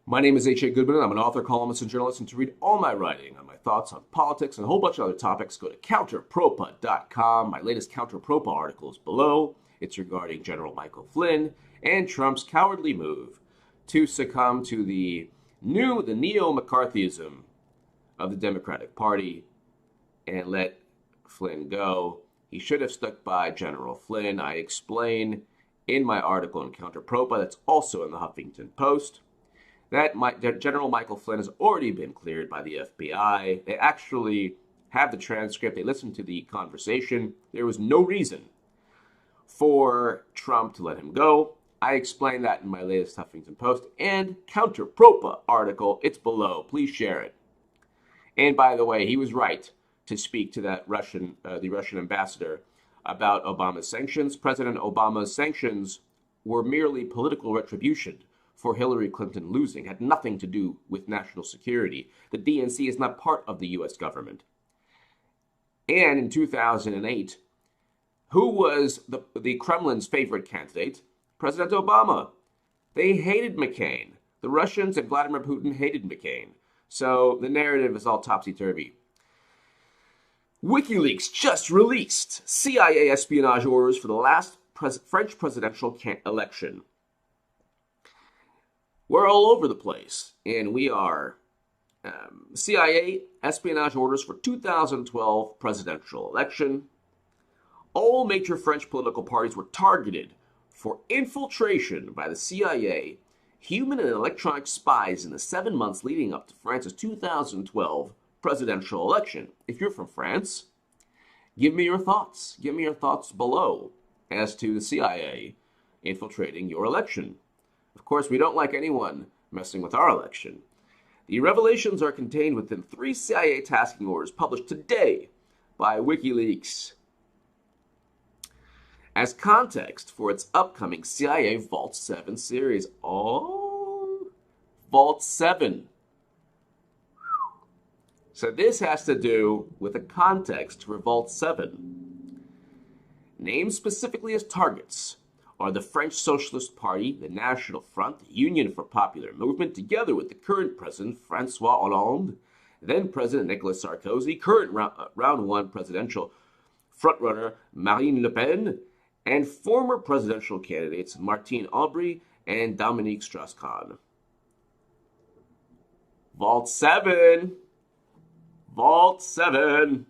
My name is H.A. Goodman. I'm an author, columnist, and journalist. And to read all my writing on my thoughts on politics and a whole bunch of other topics, go to counterpropa.com. My latest Counterpropa article is below. It's regarding General Michael Flynn and Trump's cowardly move to succumb to the neo-McCarthyism of the Democratic Party and let Flynn go. He should have stuck by General Flynn. I explain in my article in Counterpropa, that's also in the Huffington Post, that General Michael Flynn has already been cleared by the FBI. They actually have the transcript. They listened to the conversation. There was no reason for Trump to let him go. I explain that in my latest Huffington Post and Counterpropa article. It's below. Please share it. And by the way, he was right to speak to that the Russian ambassador about Obama's sanctions. President Obama's sanctions were merely political retribution for Hillary Clinton losing, had nothing to do with national security. The DNC is not part of the U.S. government. And in 2008, who was the Kremlin's favorite candidate? President Obama. They hated McCain. The Russians and Vladimir Putin hated McCain. So the narrative is all topsy-turvy. WikiLeaks just released CIA espionage orders for the last French presidential election. We're all over the place, and we are. CIA espionage orders for 2012 presidential election. All major French political parties were targeted for infiltration by the CIA, human and electronic spies in the 7 months leading up to France's 2012 presidential election. If you're from France, give me your thoughts. Give me your thoughts below as to the CIA infiltrating your election. Of course, we don't like anyone messing with our election. The revelations are contained within 3 CIA tasking orders published today by WikiLeaks as context for its upcoming CIA Vault 7 series. Oh, Vault 7. So this has to do with a context for Vault 7. Named specifically as targets are the French Socialist Party, the National Front, the Union for Popular Movement, together with the current president, François Hollande, then President Nicolas Sarkozy, current round 1 presidential frontrunner Marine Le Pen, and former presidential candidates Martine Aubry and Dominique Strauss-Kahn. Vault 7. Vault 7.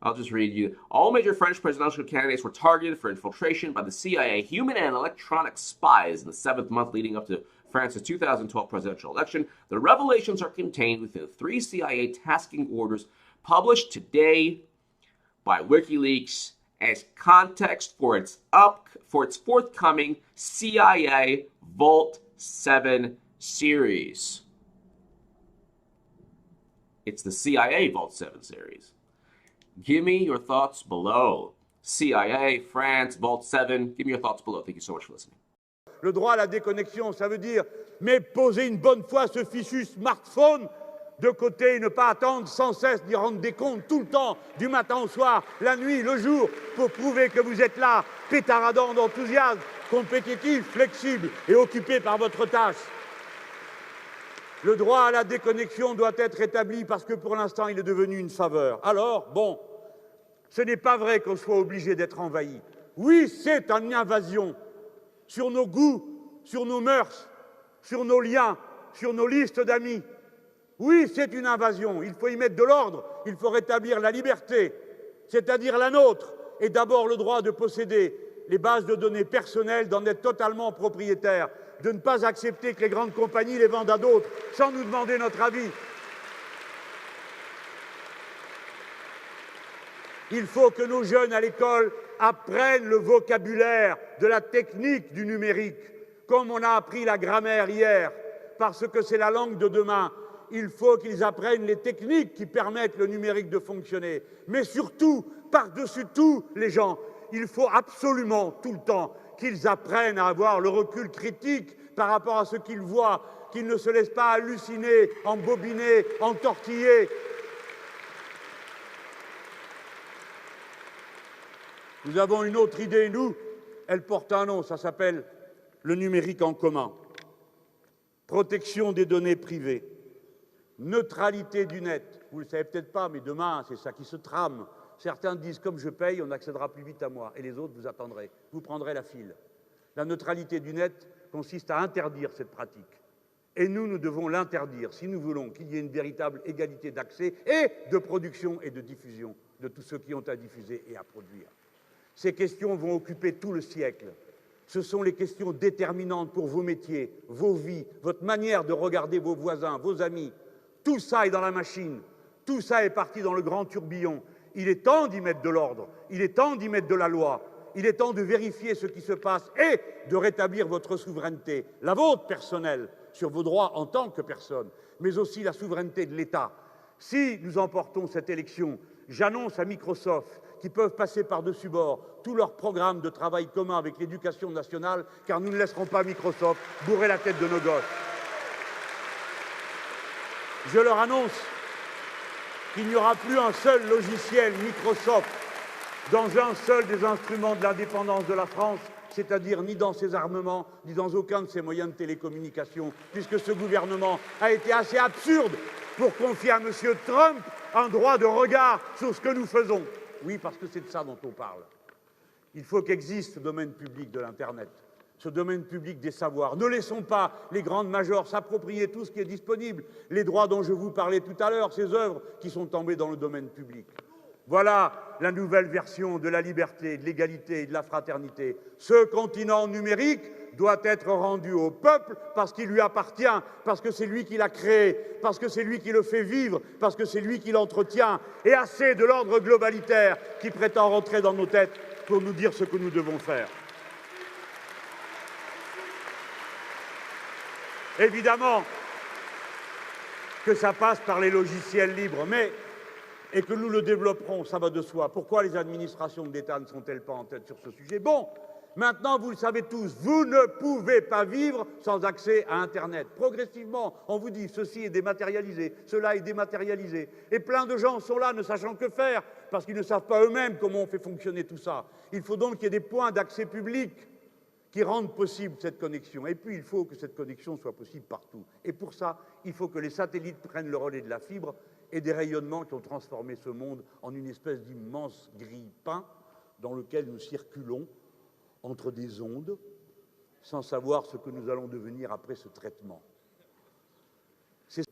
I'll just read you. All major French presidential candidates were targeted for infiltration by the CIA, human and electronic spies in the 7th month leading up to France's 2012 presidential election. The revelations are contained within 3 CIA tasking orders published today by WikiLeaks as context for its forthcoming CIA Vault 7 series. It's the CIA Vault 7 series. Give me your thoughts below. CIA, France, Vault 7. Give me your thoughts below. Thank you so much for listening. Le droit à la déconnexion, ça veut dire, mais poser une bonne fois ce fichu smartphone de côté et ne pas attendre sans cesse d'y rendre des comptes tout le temps, du matin au soir, la nuit, le jour, pour prouver que vous êtes là, pétaradant d'enthousiasme, compétitif, flexible et occupé par votre tâche. Le droit à la déconnexion doit être établi parce que pour l'instant, il est devenu une faveur. Alors, bon, ce n'est pas vrai qu'on soit obligé d'être envahi. Oui, c'est une invasion sur nos goûts, sur nos mœurs, sur nos liens, sur nos listes d'amis. Oui, c'est une invasion. Il faut y mettre de l'ordre. Il faut rétablir la liberté, c'est-à-dire la nôtre, et d'abord le droit de posséder les bases de données personnelles, d'en être totalement propriétaire, de ne pas accepter que les grandes compagnies les vendent à d'autres sans nous demander notre avis. Il faut que nos jeunes à l'école apprennent le vocabulaire de la technique du numérique, comme on a appris la grammaire hier, parce que c'est la langue de demain. Il faut qu'ils apprennent les techniques qui permettent le numérique de fonctionner. Mais surtout, par-dessus tout, les gens, il faut absolument tout le temps qu'ils apprennent à avoir le recul critique par rapport à ce qu'ils voient, qu'ils ne se laissent pas halluciner, embobiner, entortiller. Nous avons une autre idée, nous, elle porte un nom, ça s'appelle le numérique en commun. protection des données privées, neutralité du net. Vous ne le savez peut-être pas, mais demain, c'est ça qui se trame. Certains disent, comme je paye, on accédera plus vite à moi. Et les autres, vous attendrez. Vous prendrez la file. La neutralité du net consiste à interdire cette pratique. Et nous devons l'interdire si nous voulons qu'il y ait une véritable égalité d'accès et de production et de diffusion de tous ceux qui ont à diffuser et à produire. Ces questions vont occuper tout le siècle. Ce sont les questions déterminantes pour vos métiers, vos vies, votre manière de regarder vos voisins, vos amis. Tout ça est dans la machine. Tout ça est parti dans le grand tourbillon. Il est temps d'y mettre de l'ordre. Il est temps d'y mettre de la loi. Il est temps de vérifier ce qui se passe et de rétablir votre souveraineté, la vôtre personnelle, sur vos droits en tant que personne, mais aussi la souveraineté de l'État. Si nous emportons cette élection, j'annonce à Microsoft qu'ils peuvent passer par-dessus bord tous leurs programmes de travail commun avec l'éducation nationale, car nous ne laisserons pas Microsoft bourrer la tête de nos gosses. Je leur annonce qu'il n'y aura plus un seul logiciel Microsoft dans un seul des instruments de l'indépendance de la France, c'est-à-dire ni dans ses armements, ni dans aucun de ses moyens de télécommunication, puisque ce gouvernement a été assez absurde pour confier à M. Trump un droit de regard sur ce que nous faisons. Oui, parce que c'est de ça dont on parle. Il faut qu'existe ce domaine public de l'Internet, ce domaine public des savoirs. Ne laissons pas les grandes majors s'approprier tout ce qui est disponible, les droits dont je vous parlais tout à l'heure, ces œuvres qui sont tombées dans le domaine public. Voilà la nouvelle version de la liberté, de l'égalité et de la fraternité. Ce continent numérique doit être rendu au peuple parce qu'il lui appartient, parce que c'est lui qui l'a créé, parce que c'est lui qui le fait vivre, parce que c'est lui qui l'entretient, et assez de l'ordre globalitaire qui prétend rentrer dans nos têtes pour nous dire ce que nous devons faire. Évidemment que ça passe par les logiciels libres, et que nous le développerons, ça va de soi. Pourquoi les administrations de l'État ne sont-elles pas en tête sur ce sujet? Bon, maintenant, vous le savez tous, vous ne pouvez pas vivre sans accès à Internet. Progressivement, on vous dit ceci est dématérialisé, cela est dématérialisé. Et plein de gens sont là ne sachant que faire, parce qu'ils ne savent pas eux-mêmes comment on fait fonctionner tout ça. Il faut donc qu'il y ait des points d'accès public qui rendent possible cette connexion. Et puis, il faut que cette connexion soit possible partout. Et pour ça, il faut que les satellites prennent le relais de la fibre et des rayonnements qui ont transformé ce monde en une espèce d'immense grille-pain dans lequel nous circulons entre des ondes sans savoir ce que nous allons devenir après ce traitement. C'est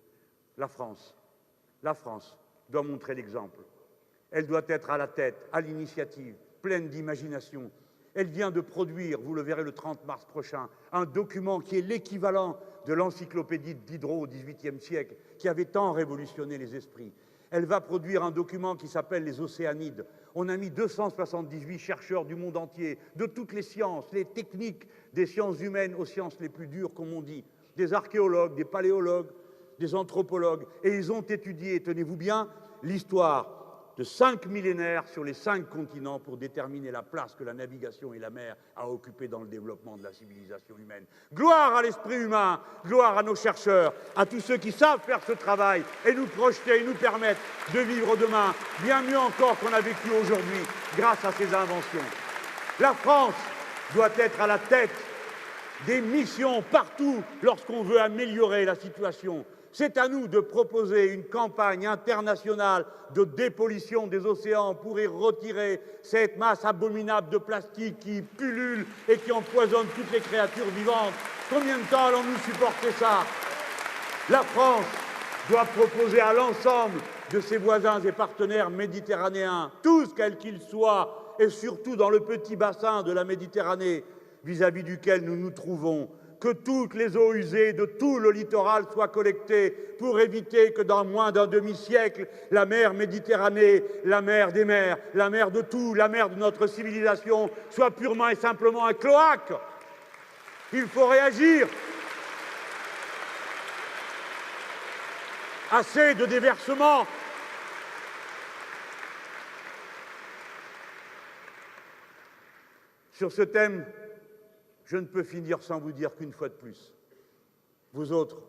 la France. La France doit montrer l'exemple. Elle doit être à la tête, à l'initiative, pleine d'imagination. Elle vient de produire, vous le verrez le 30 mars prochain, un document qui est l'équivalent de l'encyclopédie de Diderot au XVIIIe siècle, qui avait tant révolutionné les esprits. Elle va produire un document qui s'appelle les Océanides. On a mis 278 chercheurs du monde entier, de toutes les sciences, les techniques, des sciences humaines aux sciences les plus dures, comme on dit, des archéologues, des paléologues, des anthropologues, et ils ont étudié, tenez-vous bien, l'histoire de 5 millénaires sur les 5 continents pour déterminer la place que la navigation et la mer a occupée dans le développement de la civilisation humaine. Gloire à l'esprit humain, gloire à nos chercheurs, à tous ceux qui savent faire ce travail et nous projeter et nous permettre de vivre demain bien mieux encore qu'on a vécu aujourd'hui grâce à ces inventions. La France doit être à la tête des missions partout lorsqu'on veut améliorer la situation. C'est à nous de proposer une campagne internationale de dépollution des océans pour y retirer cette masse abominable de plastique qui pullule et qui empoisonne toutes les créatures vivantes. Combien de temps allons-nous supporter ça? La France doit proposer à l'ensemble de ses voisins et partenaires méditerranéens, tous quels qu'ils soient, et surtout dans le petit bassin de la Méditerranée vis-à-vis duquel nous nous trouvons, que toutes les eaux usées de tout le littoral soient collectées pour éviter que dans moins d'un demi-siècle, la mer Méditerranée, la mer des mers, la mer de tout, la mer de notre civilisation, soit purement et simplement un cloaque. Il faut réagir. Assez de déversements. Sur ce thème, je ne peux finir sans vous dire qu'une fois de plus, vous autres,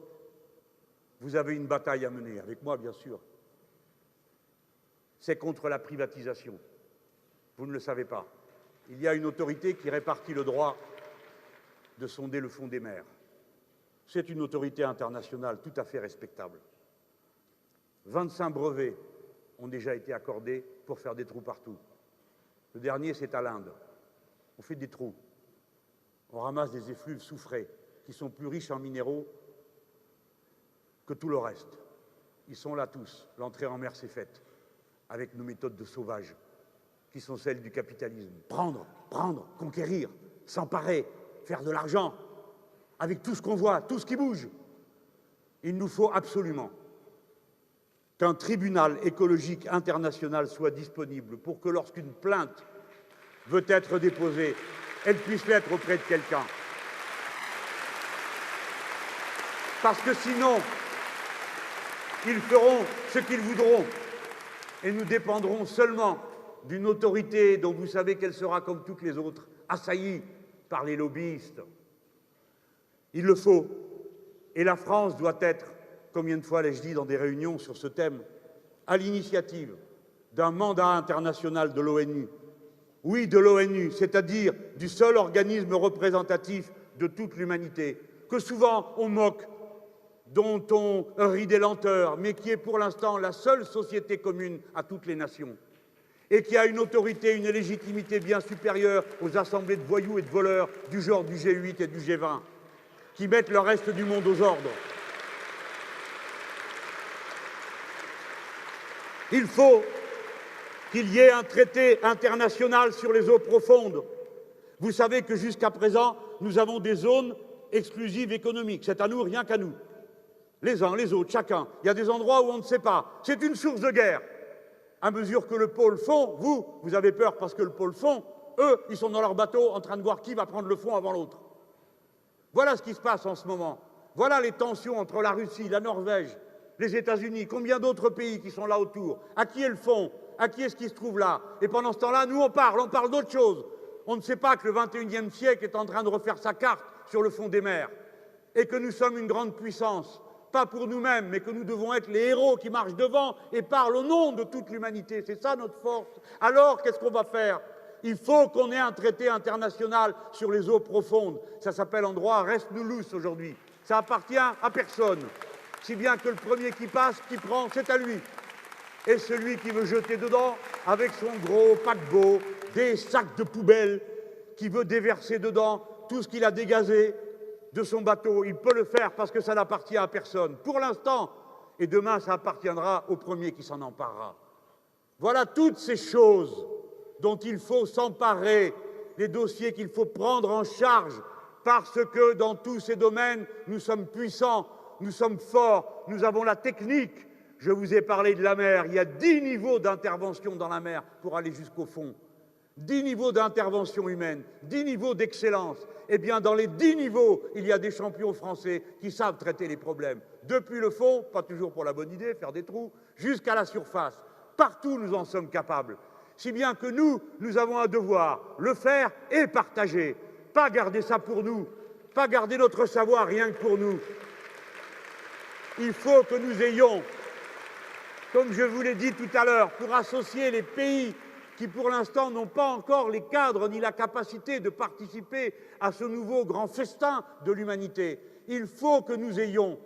vous avez une bataille à mener, avec moi bien sûr. C'est contre la privatisation. Vous ne le savez pas. Il y a une autorité qui répartit le droit de sonder le fond des mers. c'est une autorité internationale tout à fait respectable. 25 brevets ont déjà été accordés pour faire des trous partout. Le dernier, c'est à l'Inde. On fait des trous. On ramasse des effluves soufrés qui sont plus riches en minéraux que tout le reste. Ils sont là tous. L'entrée en mer s'est faite avec nos méthodes de sauvage qui sont celles du capitalisme. Prendre, conquérir, s'emparer, faire de l'argent avec tout ce qu'on voit, tout ce qui bouge. Il nous faut absolument qu'un tribunal écologique international soit disponible pour que lorsqu'une plainte veut être déposée, elle puisse l'être auprès de quelqu'un. Parce que sinon, ils feront ce qu'ils voudront et nous dépendrons seulement d'une autorité dont vous savez qu'elle sera comme toutes les autres, assaillie par les lobbyistes. Il le faut. Et la France doit être, combien de fois l'ai-je dit dans des réunions sur ce thème, à l'initiative d'un mandat international de l'ONU. Oui, de l'ONU, c'est-à-dire du seul organisme représentatif de toute l'humanité, que souvent on moque, dont on rit des lenteurs, mais qui est pour l'instant la seule société commune à toutes les nations, et qui a une autorité, une légitimité bien supérieure aux assemblées de voyous et de voleurs du genre du G8 et du G20, qui mettent le reste du monde aux ordres. Il faut qu'il y ait un traité international sur les eaux profondes. Vous savez que jusqu'à présent, nous avons des zones exclusives économiques. C'est à nous, rien qu'à nous. Les uns, les autres, chacun. Il y a des endroits où on ne sait pas. C'est une source de guerre. À mesure que le pôle fond, vous avez peur parce que le pôle fond, eux, ils sont dans leur bateau en train de voir qui va prendre le fond avant l'autre. Voilà ce qui se passe en ce moment. Voilà les tensions entre la Russie, la Norvège, les États-Unis, combien d'autres pays qui sont là autour. À qui est le fond? À qui est-ce qui se trouve là? Et pendant ce temps-là, nous, on parle d'autre chose. On ne sait pas que le XXIe siècle est en train de refaire sa carte sur le fond des mers et que nous sommes une grande puissance. Pas pour nous-mêmes, mais que nous devons être les héros qui marchent devant et parlent au nom de toute l'humanité. C'est ça notre force. Alors, qu'est-ce qu'on va faire? Il faut qu'on ait un traité international sur les eaux profondes. Ça s'appelle en droit res nullus aujourd'hui. Ça appartient à personne. Si bien que le premier qui passe, qui prend, c'est à lui. Et celui qui veut jeter dedans, avec son gros paquebot, des sacs de poubelle, qui veut déverser dedans tout ce qu'il a dégazé de son bateau, il peut le faire parce que ça n'appartient à personne. Pour l'instant, et demain, ça appartiendra au premier qui s'en emparera. Voilà toutes ces choses dont il faut s'emparer, les dossiers qu'il faut prendre en charge, parce que dans tous ces domaines, nous sommes puissants, nous sommes forts, nous avons la technique. Je vous ai parlé de la mer, il y a 10 niveaux d'intervention dans la mer pour aller jusqu'au fond. 10 niveaux d'intervention humaine, 10 niveaux d'excellence. Eh bien, dans les 10 niveaux, il y a des champions français qui savent traiter les problèmes. Depuis le fond, pas toujours pour la bonne idée, faire des trous, jusqu'à la surface. Partout, nous en sommes capables. Si bien que nous avons un devoir, le faire et partager. Pas garder ça pour nous, pas garder notre savoir rien que pour nous. Il faut que nous ayons, comme je vous l'ai dit tout à l'heure, pour associer les pays qui, pour l'instant, n'ont pas encore les cadres ni la capacité de participer à ce nouveau grand festin de l'humanité. Il faut que nous ayons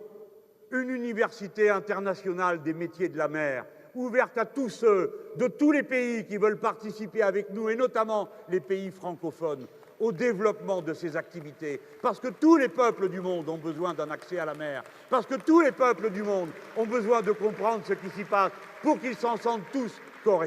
une université internationale des métiers de la mer, ouverte à tous ceux de tous les pays qui veulent participer avec nous, et notamment les pays francophones, au développement de ces activités. Parce que tous les peuples du monde ont besoin d'un accès à la mer. Parce que tous les peuples du monde ont besoin de comprendre ce qui s'y passe pour qu'ils s'en sentent tous correspondants.